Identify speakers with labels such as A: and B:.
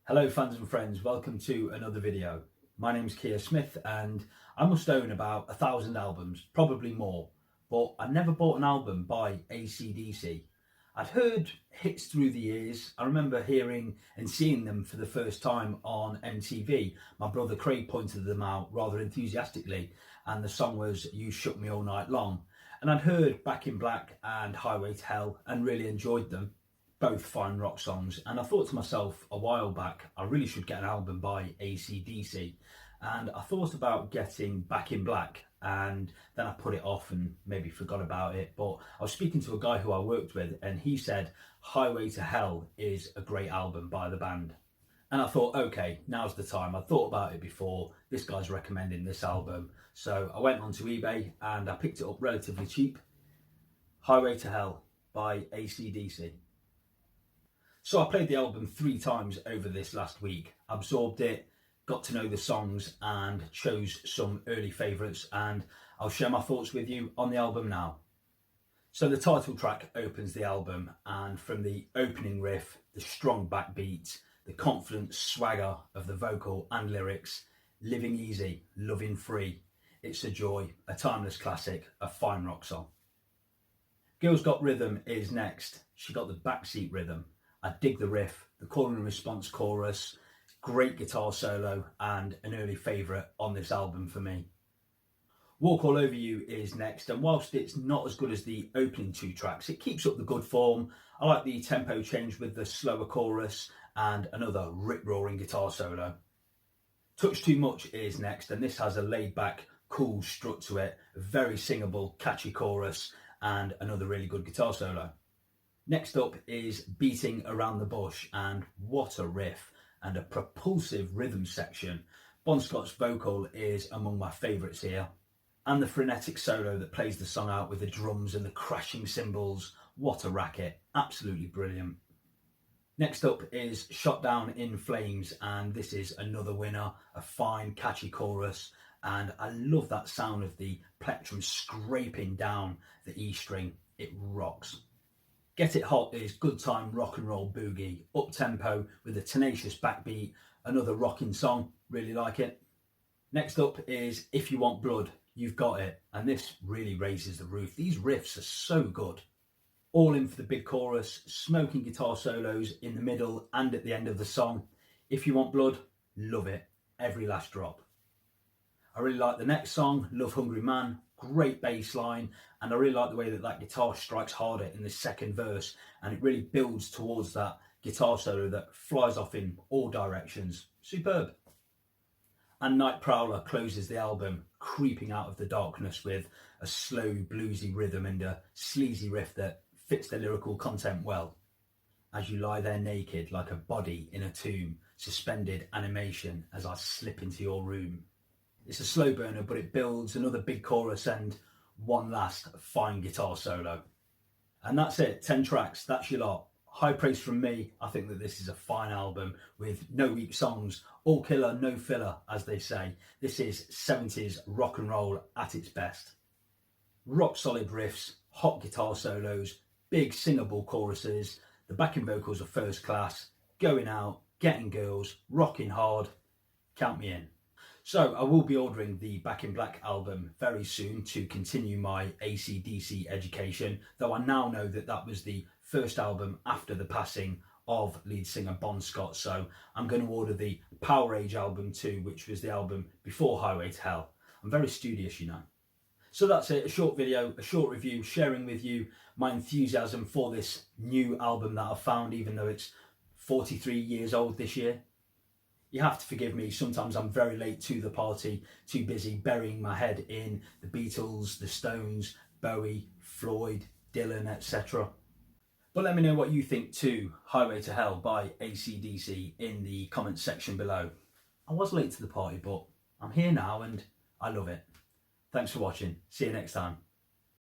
A: Hello fans and friends, welcome to another video. My name's Keir Smith and I must own about 1,000 albums, probably more, but I never bought an album by AC/DC. I'd heard hits through the years. I remember hearing and seeing them for the first time on MTV. My brother Craig pointed them out rather enthusiastically and the song was You Shook Me All Night Long. And I'd heard Back in Black and Highway to Hell and really enjoyed them. Both fine rock songs, and I thought to myself a while back I really should get an album by AC/DC, and I thought about getting Back in Black, and then I put it off and maybe forgot about it. But I was speaking to a guy who I worked with and he said Highway to Hell is a great album by the band, and I thought, okay, now's the time. I thought about it before, this guy's recommending this album, so I went onto eBay and I picked it up relatively cheap. Highway to Hell by AC/DC. So I played the album 3 times over this last week, absorbed it, got to know the songs and chose some early favourites, and I'll share my thoughts with you on the album now. So the title track opens the album, and from the opening riff, the strong backbeat, the confident swagger of the vocal and lyrics, living easy, loving free, it's a joy, a timeless classic, a fine rock song. Girls Got Rhythm is next. She got the backseat rhythm. I dig the riff, the call and response chorus, great guitar solo and an early favourite on this album for me. Walk All Over You is next, and whilst it's not as good as the opening 2 tracks, it keeps up the good form. I like the tempo change with the slower chorus and another rip-roaring guitar solo. Touch Too Much is next, and this has a laid-back, cool strut to it, a very singable, catchy chorus and another really good guitar solo. Next up is Beating Around the Bush, and what a riff and a propulsive rhythm section. Bon Scott's vocal is among my favourites here, and the frenetic solo that plays the song out with the drums and the crashing cymbals. What a racket, absolutely brilliant. Next up is Shot Down in Flames, and this is another winner, a fine catchy chorus, and I love that sound of the plectrum scraping down the E string. It rocks. Get It Hot is good time rock and roll boogie, up tempo with a tenacious backbeat, another rocking song, really like it. Next up is If You Want Blood, You've Got It, and this really raises the roof. These riffs are so good. All in for the big chorus, smoking guitar solos in the middle and at the end of the song. If You Want Blood, love it, every last drop. I really like the next song, Love Hungry Man, great bass line, and I really like the way that guitar strikes harder in the second verse, and it really builds towards that guitar solo that flies off in all directions. Superb. And Night Prowler closes the album, creeping out of the darkness with a slow bluesy rhythm and a sleazy riff that fits the lyrical content well. As you lie there naked like a body in a tomb, suspended animation as I slip into your room. It's a slow burner, but it builds another big chorus and one last fine guitar solo. And that's it, 10 tracks, that's your lot. High praise from me. I think that this is a fine album with no weak songs, all killer, no filler, as they say. This is 70s rock and roll at its best. Rock solid riffs, hot guitar solos, big singable choruses, the backing vocals are first class, going out, getting girls, rocking hard, count me in. So I will be ordering the Back in Black album very soon to continue my AC/DC education, though I now know that that was the first album after the passing of lead singer Bon Scott, so I'm going to order the Power Age album too, which was the album before Highway to Hell. I'm very studious, you know. So that's it, a short video, a short review, sharing with you my enthusiasm for this new album that I've found, even though it's 43 years old this year. You have to forgive me, sometimes I'm very late to the party, too busy burying my head in the Beatles, the Stones, Bowie, Floyd, Dylan, etc. But let me know what you think to Highway to Hell by AC/DC in the comments section below. I was late to the party, but I'm here now and I love it. Thanks for watching. See you next time.